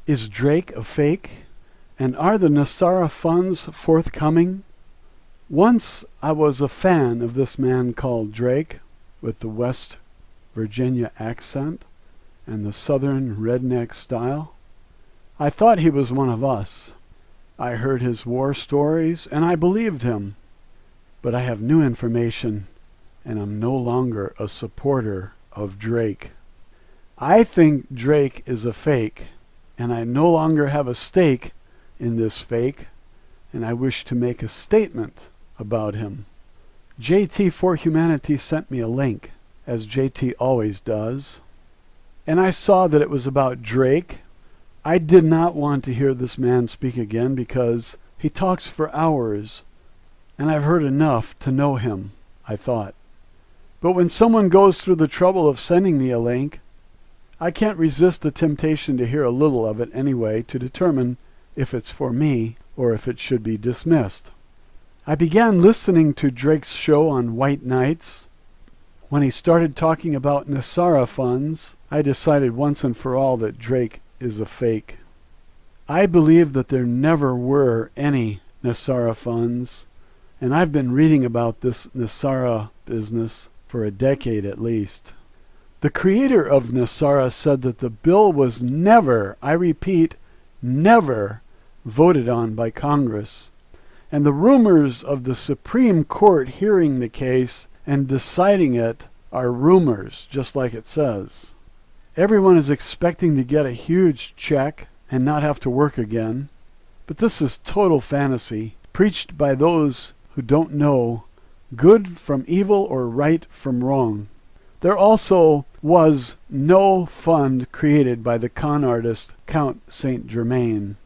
Is Drake a fake? And are the NESARA funds forthcoming? Once I was a fan of this man called Drake, with the West Virginia accent and the Southern redneck style. I thought he was one of us. I heard his war stories and I believed him. But I have new information and I'm no longer a supporter of Drake. I think Drake is a fake, and I no longer have a stake in this fake, and I wish to make a statement about him. JT for Humanity sent me a link, as JT always does, and I saw that it was about Drake. I did not want to hear this man speak again because he talks for hours, and I've heard enough to know him, I thought. But when someone goes through the trouble of sending me a link, I can't resist the temptation to hear a little of it anyway to determine if it's for me or if it should be dismissed. I began listening to Drake's show on White Nights. When he started talking about NESARA funds, I decided once and for all that Drake is a fake. I believe that there never were any NESARA funds, and I've been reading about this NESARA business for a decade at least. The creator of NESARA said that the bill was never, I repeat, never voted on by Congress. And the rumors of the Supreme Court hearing the case and deciding it are rumors, just like it says. Everyone is expecting to get a huge check and not have to work again. But this is total fantasy, preached by those who don't know good from evil or right from wrong. There also was no fund created by the con artist Count Saint Germain.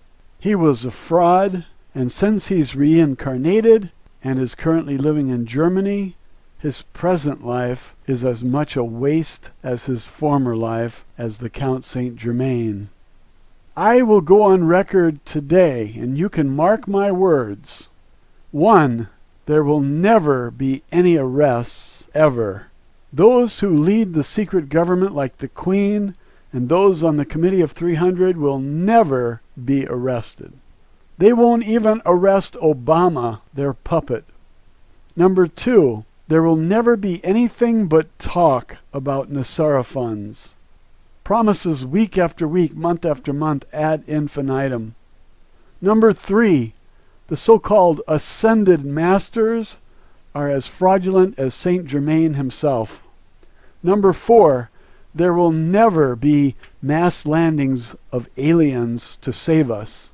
He was a fraud, and since he's reincarnated and is currently living in Germany, his present life is as much a waste as his former life as the Count Saint Germain. I will go on record today, and you can mark my words. 1. There will never be any arrests, ever. Those who lead the secret government like the Queen and those on the Committee of 300 will never be arrested. They won't even arrest Obama, their puppet. Number 2, there will never be anything but talk about NESARA funds. Promises week after week, month after month, ad infinitum. Number 3, the so-called ascended masters are as fraudulent as Saint Germain himself. Number 4, there will never be mass landings of aliens to save us.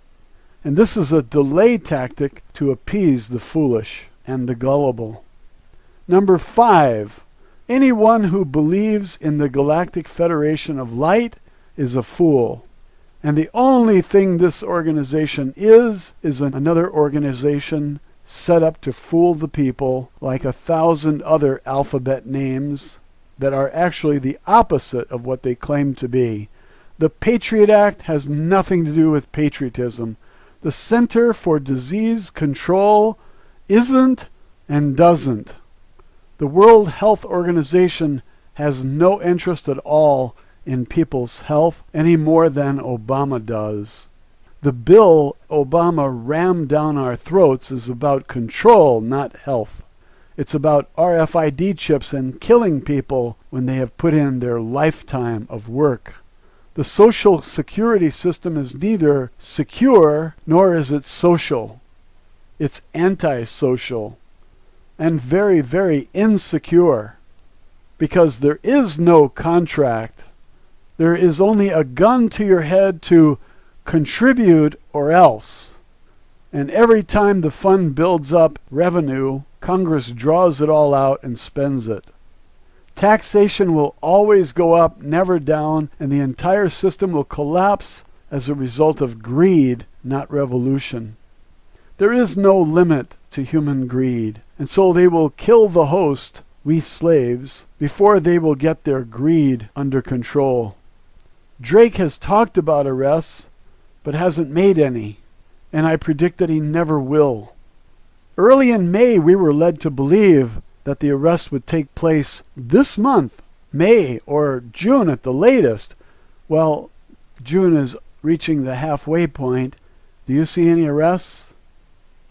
And this is a delay tactic to appease the foolish and the gullible. Number 5, anyone who believes in the Galactic Federation of Light is a fool. And the only thing this organization is another organization set up to fool the people like 1,000 other alphabet names that are actually the opposite of what they claim to be. The Patriot Act has nothing to do with patriotism. The Center for Disease Control isn't and doesn't. The World Health Organization has no interest at all in people's health any more than Obama does. The bill Obama rammed down our throats is about control, not health. It's about RFID chips and killing people when they have put in their lifetime of work. The social security system is neither secure nor is it social. It's antisocial and very, very insecure because there is no contract. There is only a gun to your head to contribute or else. And every time the fund builds up revenue, Congress draws it all out and spends it. Taxation will always go up, never down, and the entire system will collapse as a result of greed, not revolution. There is no limit to human greed, and so they will kill the host, we slaves, before they will get their greed under control. Drake has talked about arrests, but hasn't made any, and I predict that he never will. Early in May, we were led to believe that the arrest would take place this month, May or June at the latest. Well, June is reaching the halfway point, do you see any arrests?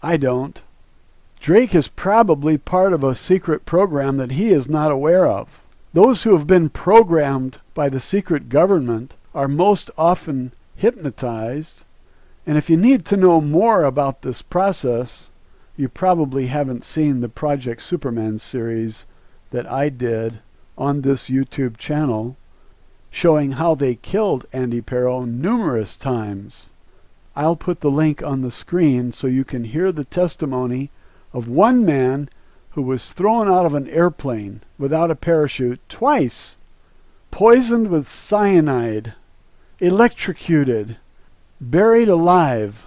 I don't. Drake is probably part of a secret program that he is not aware of. Those who have been programmed by the secret government are most often hypnotized, and if you need to know more about this process, you probably haven't seen the Project Superman series that I did on this YouTube channel, showing how they killed Andy Perro numerous times. I'll put the link on the screen so you can hear the testimony of one man who was thrown out of an airplane without a parachute twice, poisoned with cyanide, electrocuted, buried alive,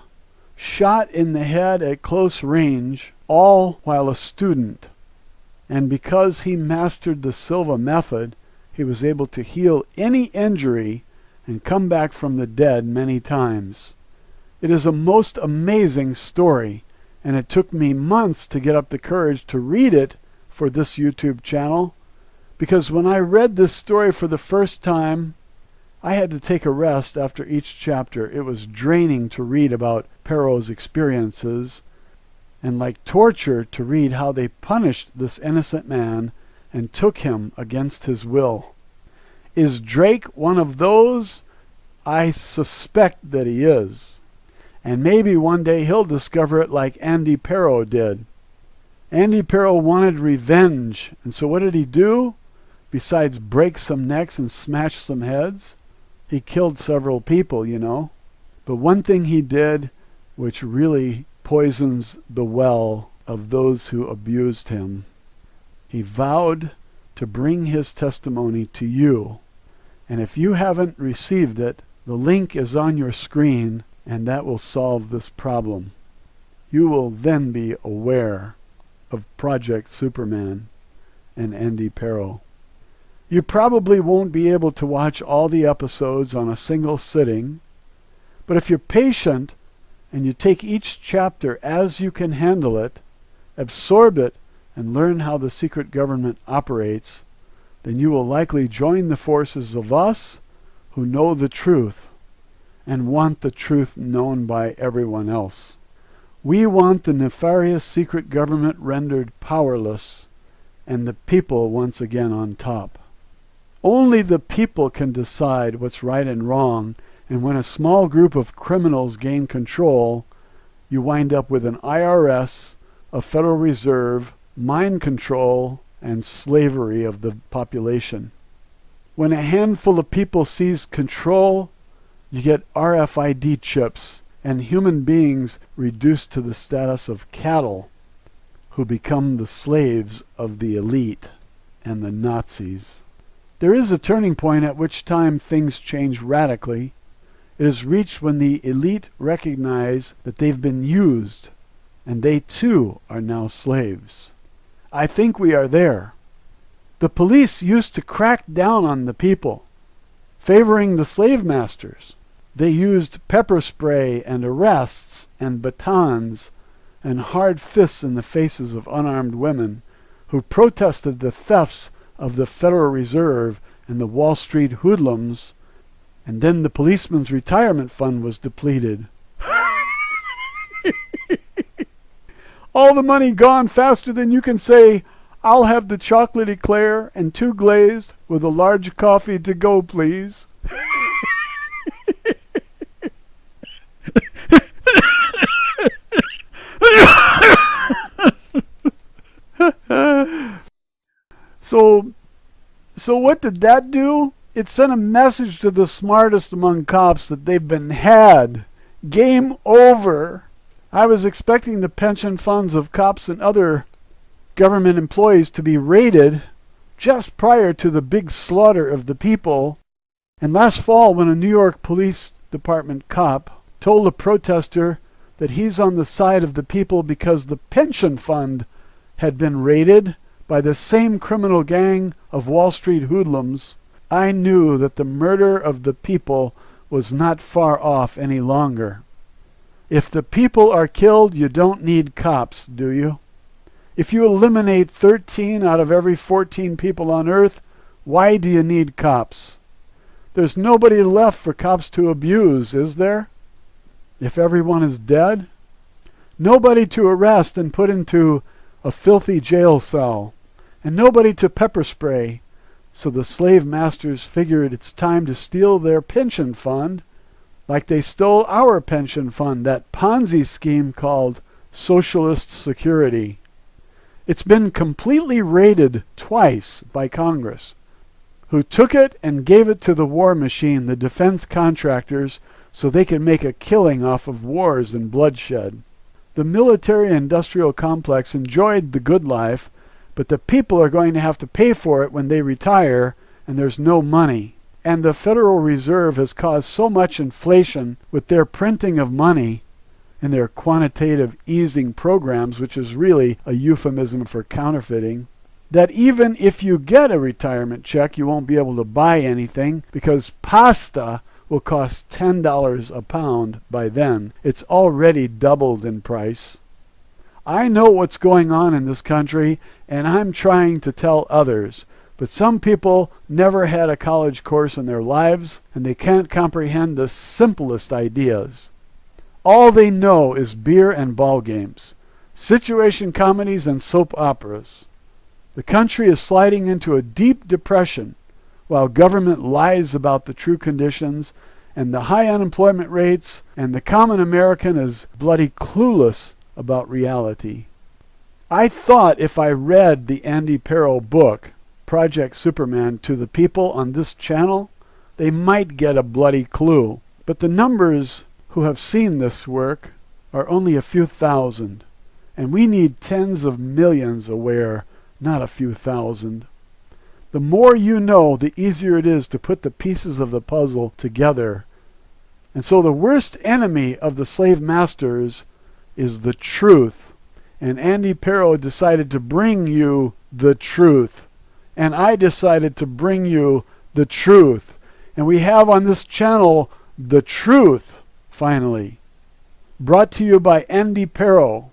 shot in the head at close range, all while a student. And because he mastered the Silva method, he was able to heal any injury and come back from the dead many times. It is a most amazing story, and it took me months to get up the courage to read it for this YouTube channel, because when I read this story for the first time, I had to take a rest after each chapter. It was draining to read about Perro's experiences, and like torture to read how they punished this innocent man and took him against his will. Is Drake one of those? I suspect that he is. And maybe one day he'll discover it like Andy Perro did. Andy Perro wanted revenge, and so what did he do? Besides break some necks and smash some heads? He killed several people, you know. But one thing he did, which really poisons the well of those who abused him, he vowed to bring his testimony to you. And if you haven't received it, the link is on your screen, and that will solve this problem. You will then be aware of Project Superman and Andy Perro. You probably won't be able to watch all the episodes on a single sitting, but if you're patient and you take each chapter as you can handle it, absorb it, and learn how the secret government operates, then you will likely join the forces of us who know the truth and want the truth known by everyone else. We want the nefarious secret government rendered powerless and the people once again on top. Only the people can decide what's right and wrong, and when a small group of criminals gain control, you wind up with an IRS, a Federal Reserve, mind control, and slavery of the population. When a handful of people seize control, you get RFID chips and human beings reduced to the status of cattle who become the slaves of the elite and the Nazis. There is a turning point at which time things change radically. It is reached when the elite recognize that they've been used and they too are now slaves. I think we are there. The police used to crack down on the people, favoring the slave masters. They used pepper spray and arrests and batons and hard fists in the faces of unarmed women who protested the thefts of the Federal Reserve and the Wall Street hoodlums, and then the policeman's retirement fund was depleted. All the money gone faster than you can say, "I'll have the chocolate eclair and 2 glazed with a large coffee to go, please." So what did that do? It sent a message to the smartest among cops that they've been had. Game over. I was expecting the pension funds of cops and other government employees to be raided just prior to the big slaughter of the people. And last fall, when a New York Police Department cop told a protester that he's on the side of the people because the pension fund had been raided by the same criminal gang of Wall Street hoodlums, I knew that the murder of the people was not far off any longer. If the people are killed, you don't need cops, do you? If you eliminate 13 out of every 14 people on earth, why do you need cops? There's nobody left for cops to abuse, is there? If everyone is dead? Nobody to arrest and put into a filthy jail cell, and nobody to pepper spray. So the slave masters figured it's time to steal their pension fund, like they stole our pension fund, that Ponzi scheme called Socialist Security. It's been completely raided twice by Congress, who took it and gave it to the war machine, the defense contractors, so they could make a killing off of wars and bloodshed. The military-industrial complex enjoyed the good life, but the people are going to have to pay for it when they retire, and there's no money. And the Federal Reserve has caused so much inflation with their printing of money and their quantitative easing programs, which is really a euphemism for counterfeiting, that even if you get a retirement check, you won't be able to buy anything because pasta will cost $10 a pound by then. It's already doubled in price. I know what's going on in this country, and I'm trying to tell others. But some people never had a college course in their lives, and they can't comprehend the simplest ideas. All they know is beer and ball games, situation comedies and soap operas. The country is sliding into a deep depression while government lies about the true conditions and the high unemployment rates, and the common American is bloody clueless about reality. I thought if I read the Andy Perro book, Project Superman, to the people on this channel, they might get a bloody clue. But the numbers who have seen this work are only a few thousand, and we need tens of millions aware, not a few thousand. The more you know, the easier it is to put the pieces of the puzzle together. And so the worst enemy of the slave masters is the truth. And Andy Perro decided to bring you the truth. And I decided to bring you the truth. And we have on this channel the truth, finally. Brought to you by Andy Perro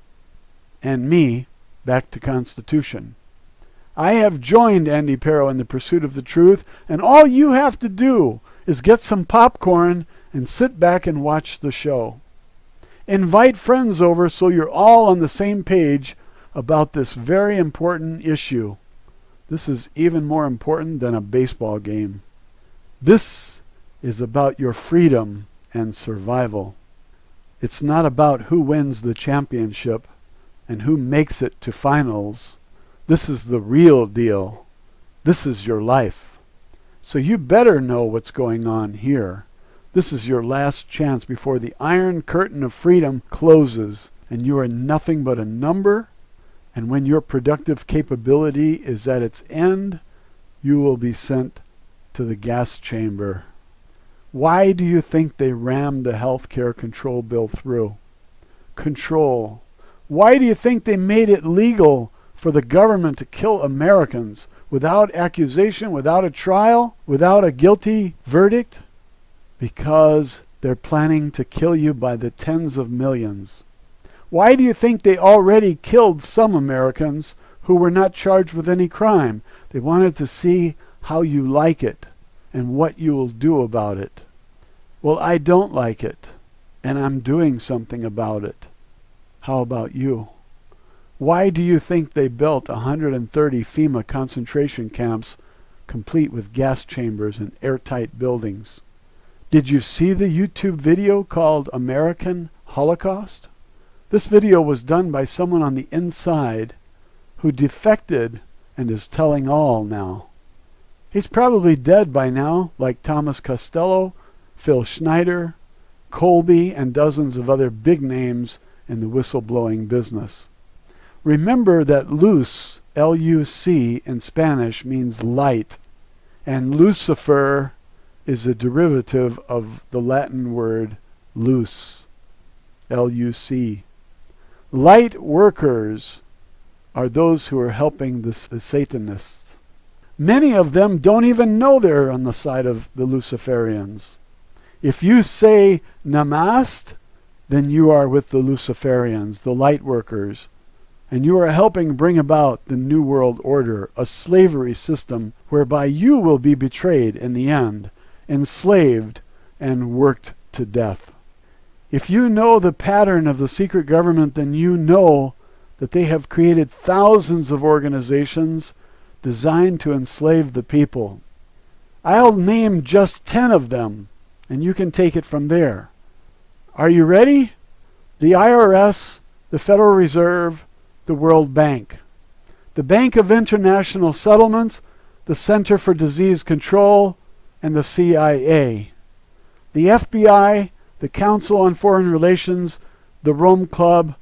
and me, Back to Constitution. I have joined Andy Perro in the pursuit of the truth, and all you have to do is get some popcorn and sit back and watch the show. Invite friends over so you're all on the same page about this very important issue. This is even more important than a baseball game. This is about your freedom and survival. It's not about who wins the championship and who makes it to finals. This is the real deal. This is your life. So you better know what's going on here. This is your last chance before the iron curtain of freedom closes and you are nothing but a number, and when your productive capability is at its end, you will be sent to the gas chamber. Why do you think they rammed the health care control bill through? Control. Why do you think they made it legal for the government to kill Americans without accusation, without a trial, without a guilty verdict? Because they're planning to kill you by the tens of millions. Why do you think they already killed some Americans who were not charged with any crime? They wanted to see how you like it and what you will do about it. Well, I don't like it, and I'm doing something about it. How about you? Why do you think they built 130 FEMA concentration camps complete with gas chambers and airtight buildings? Did you see the YouTube video called American Holocaust? This video was done by someone on the inside who defected and is telling all now. He's probably dead by now, like Thomas Costello, Phil Schneider, Colby, and dozens of other big names in the whistleblowing business. Remember that luz, L-U-C, in Spanish means light, and Lucifer is a derivative of the Latin word luz, L-U-C. Light workers are those who are helping the Satanists. Many of them don't even know they're on the side of the Luciferians. If you say Namaste, then you are with the Luciferians, the light workers, and you are helping bring about the New World Order, a slavery system whereby you will be betrayed in the end, enslaved, and worked to death. If you know the pattern of the secret government, then you know that they have created thousands of organizations designed to enslave the people. I'll name just 10 of them, and you can take it from there. Are you ready? The IRS, the Federal Reserve, the World Bank, the Bank of International Settlements, the Center for Disease Control, and the CIA, the FBI, the Council on Foreign Relations, the Rome Club,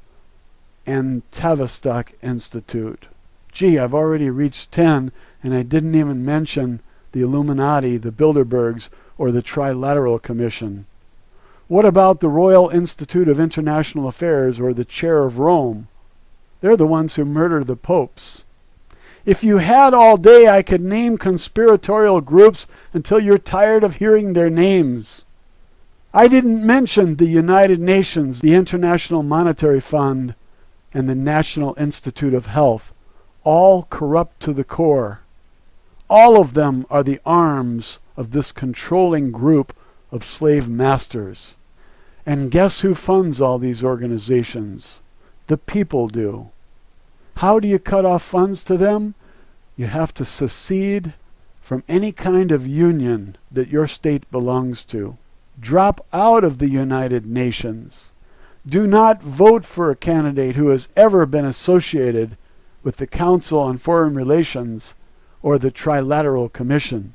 and Tavistock Institute. Gee, I've already reached 10, and I didn't even mention the Illuminati, the Bilderbergs, or the Trilateral Commission. What about the Royal Institute of International Affairs, or the Chair of Rome? They're the ones who murder the popes. If you had all day, I could name conspiratorial groups until you're tired of hearing their names. I didn't mention the United Nations, the International Monetary Fund, and the National Institute of Health, all corrupt to the core. All of them are the arms of this controlling group of slave masters. And guess who funds all these organizations? The people do. How do you cut off funds to them? You have to secede from any kind of union that your state belongs to. Drop out of the United Nations. Do not vote for a candidate who has ever been associated with the Council on Foreign Relations or the Trilateral Commission.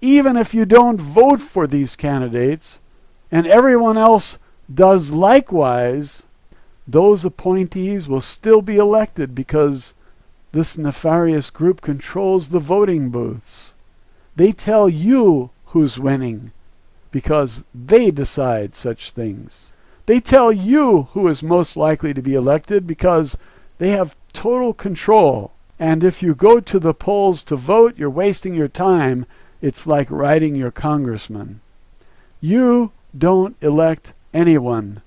Even if you don't vote for these candidates, and everyone else does likewise, those appointees will still be elected because this nefarious group controls the voting booths. They tell you who's winning because they decide such things. They tell you who is most likely to be elected because they have total control. And if you go to the polls to vote, you're wasting your time. It's like writing your congressman. You don't elect anyone.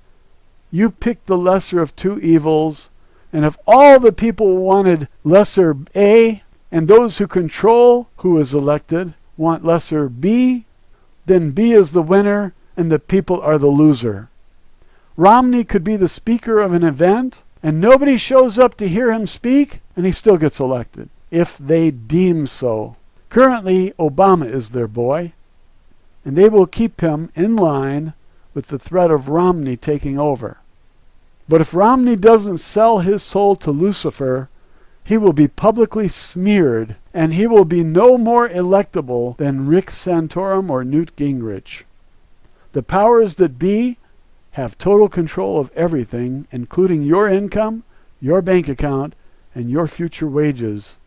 You pick the lesser of two evils, and if all the people wanted lesser A, and those who control who is elected want lesser B, then B is the winner and the people are the loser. Romney could be the speaker of an event, and nobody shows up to hear him speak, and he still gets elected, if they deem so. Currently, Obama is their boy, and they will keep him in line with the threat of Romney taking over. But if Romney doesn't sell his soul to Lucifer, he will be publicly smeared, and he will be no more electable than Rick Santorum or Newt Gingrich. The powers that be have total control of everything, including your income, your bank account, and your future wages,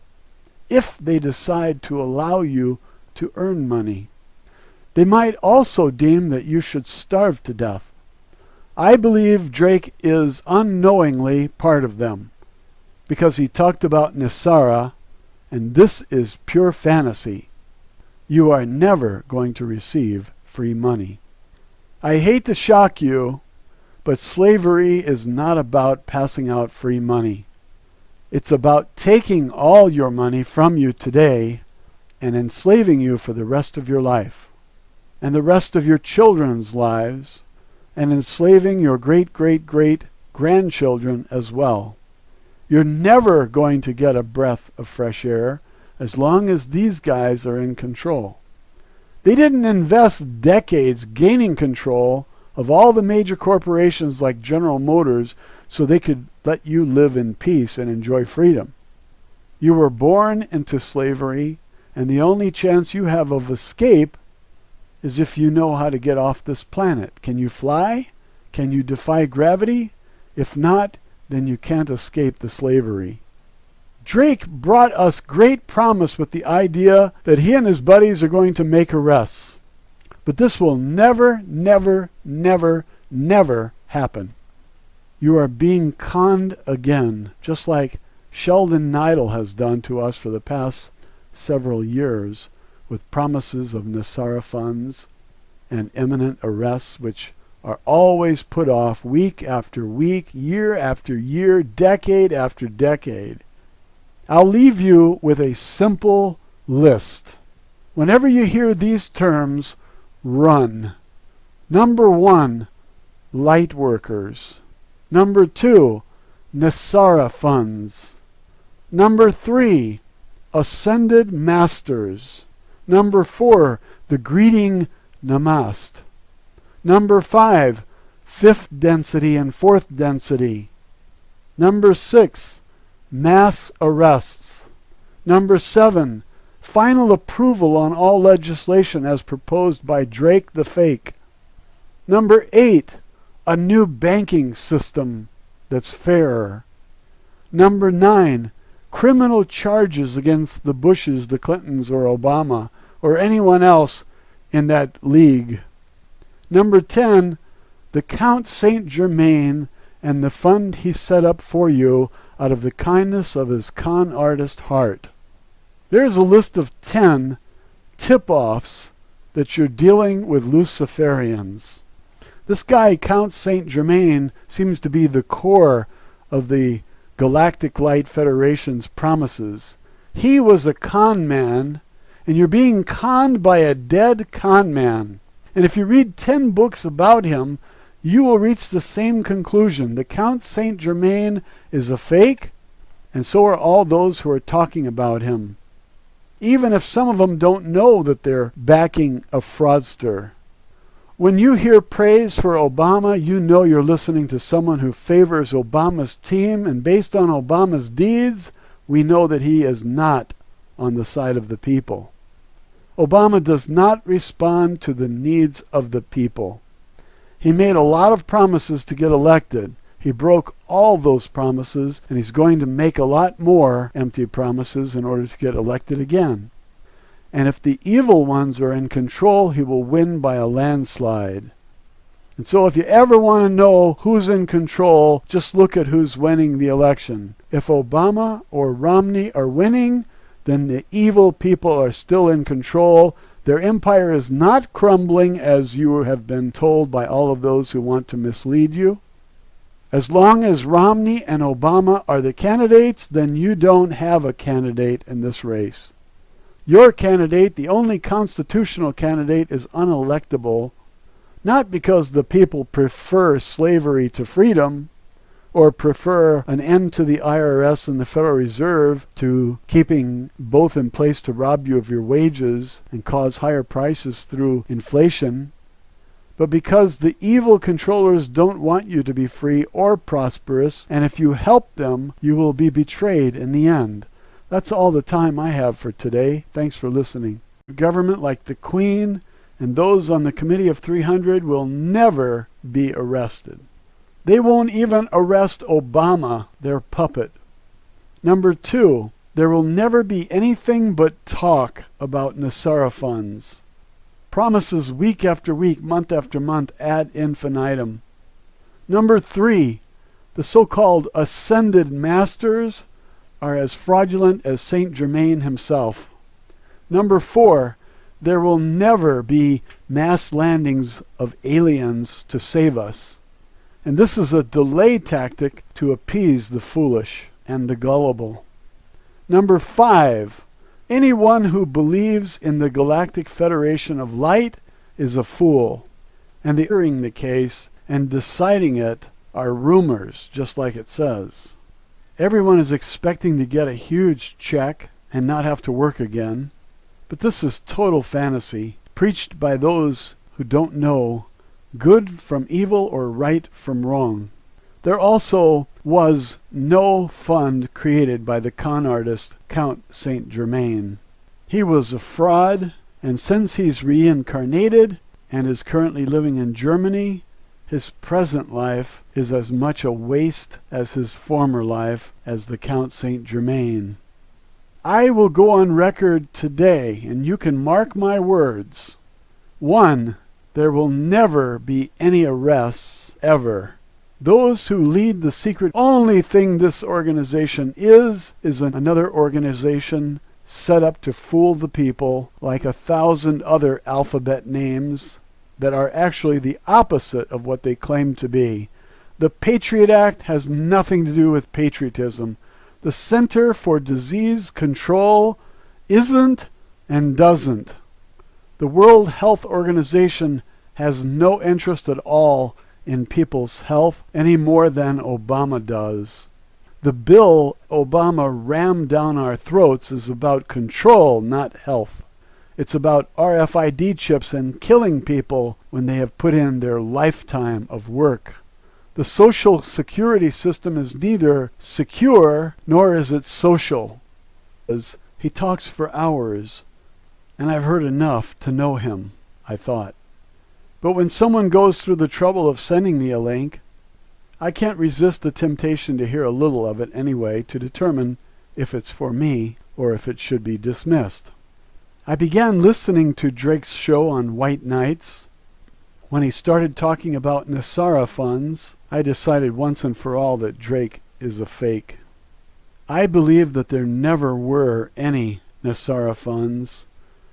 if they decide to allow you to earn money. They might also deem that you should starve to death. I believe Drake is unknowingly part of them, because he talked about NESARA, and this is pure fantasy. You are never going to receive free money. I hate to shock you, but slavery is not about passing out free money. It's about taking all your money from you today and enslaving you for the rest of your life, and the rest of your children's lives, and enslaving your great-great-great-grandchildren as well. You're never going to get a breath of fresh air as long as these guys are in control. They didn't invest decades gaining control of all the major corporations like General Motors so they could let you live in peace and enjoy freedom. You were born into slavery, and the only chance you have of escape is if you know how to get off this planet. Can you fly? Can you defy gravity? If not, then you can't escape the slavery. Drake brought us great promise with the idea that he and his buddies are going to make arrests. But this will never, never, never, never happen. You are being conned again, just like Sheldon Neidl has done to us for the past several years, with promises of NESARA funds and imminent arrests, which are always put off week after week, year after year, decade after decade. I'll leave you with a simple list. Whenever you hear these terms, run. Number 1, light workers. Number 2, NESARA funds. Number 3, ascended masters. Number 4, the greeting namaste. Number 5, fifth density and fourth density. Number 6, mass arrests. Number 7, final approval on all legislation as proposed by Drake the Fake. Number 8, a new banking system that's fairer. Number 9, criminal charges against the Bushes, the Clintons, or Obama, or anyone else in that league. Number 10, the Count Saint Germain and the fund he set up for you out of the kindness of his con artist heart. There's a list of 10 tip-offs that you're dealing with Luciferians. This guy, Count Saint Germain, seems to be the core of the Galactic Light Federation's promises. He was a con man, and you're being conned by a dead con man. And if you read 10 books about him, you will reach the same conclusion. The Count Saint Germain is a fake, and so are all those who are talking about him. Even if some of them don't know that they're backing a fraudster. When you hear praise for Obama, you know you're listening to someone who favors Obama's team, and based on Obama's deeds, we know that he is not on the side of the people. Obama does not respond to the needs of the people. He made a lot of promises to get elected. He broke all those promises, and he's going to make a lot more empty promises in order to get elected again. And if the evil ones are in control, he will win by a landslide. And so if you ever want to know who's in control, just look at who's winning the election. If Obama or Romney are winning, then the evil people are still in control. Their empire is not crumbling, as you have been told by all of those who want to mislead you. As long as Romney and Obama are the candidates, then you don't have a candidate in this race. Your candidate, the only constitutional candidate, is unelectable, not because the people prefer slavery to freedom, or prefer an end to the IRS and the Federal Reserve to keeping both in place to rob you of your wages and cause higher prices through inflation, but because the evil controllers don't want you to be free or prosperous, and if you help them, you will be betrayed in the end. That's all the time I have for today. Thanks for listening. Government like the Queen and those on the Committee of 300 will never be arrested. They won't even arrest Obama, their puppet. Number 2, there will never be anything but talk about NESARA funds. Promises week after week, month after month, ad infinitum. Number 3, the so-called ascended masters are as fraudulent as Saint Germain himself. Number 4, there will never be mass landings of aliens to save us. And this is a delay tactic to appease the foolish and the gullible. Number 5, anyone who believes in the Galactic Federation of Light is a fool. And hearing the case and deciding it are rumors, just like it says. Everyone is expecting to get a huge check and not have to work again. But this is total fantasy, preached by those who don't know good from evil or right from wrong. There also was no fund created by the con artist Count Saint Germain. He was a fraud, and since he's reincarnated and is currently living in Germany, his present life is as much a waste as his former life as the Count Saint Germain. I will go on record today, and you can mark my words. 1, there will never be any arrests, ever. Those who lead the secret, only thing this organization is another organization set up to fool the people like 1,000 other alphabet names that are actually the opposite of what they claim to be. The Patriot Act has nothing to do with patriotism. The Center for Disease Control isn't and doesn't. The World Health Organization has no interest at all in people's health any more than Obama does. The bill Obama rammed down our throats is about control, not health. It's about RFID chips and killing people when they have put in their lifetime of work. The social security system is neither secure nor is it social. He talks for hours, and I've heard enough to know him, I thought. But when someone goes through the trouble of sending me a link, I can't resist the temptation to hear a little of it anyway to determine if it's for me or if it should be dismissed. I began listening to Drake's show on white nights. When he started talking about NESARA funds, I decided once and for all that Drake is a fake. I believe that there never were any NESARA funds,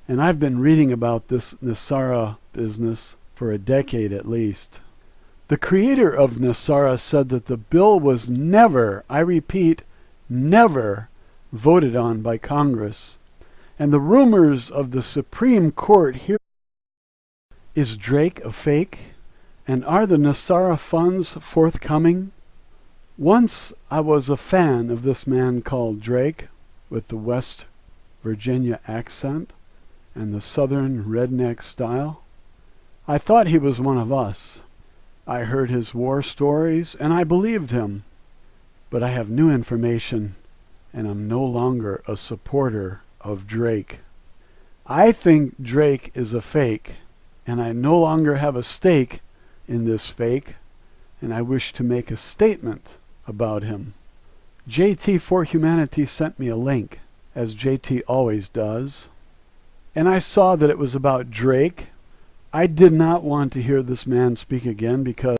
and I've been reading about this NESARA business for a decade at least. The creator of NESARA said that the bill was never, I repeat, never voted on by Congress. And the rumors of the Supreme Court here. Is Drake a fake? And are the NESARA funds forthcoming? Once I was a fan of this man called Drake with the West Virginia accent and the Southern redneck style. I thought he was one of us. I heard his war stories and I believed him. But I have new information and I'm no longer a supporter of Drake. I think Drake is a fake, and I no longer have a stake in this fake, and I wish to make a statement about him. JT for Humanity sent me a link, as JT always does, and I saw that it was about Drake. I did not want to hear this man speak again because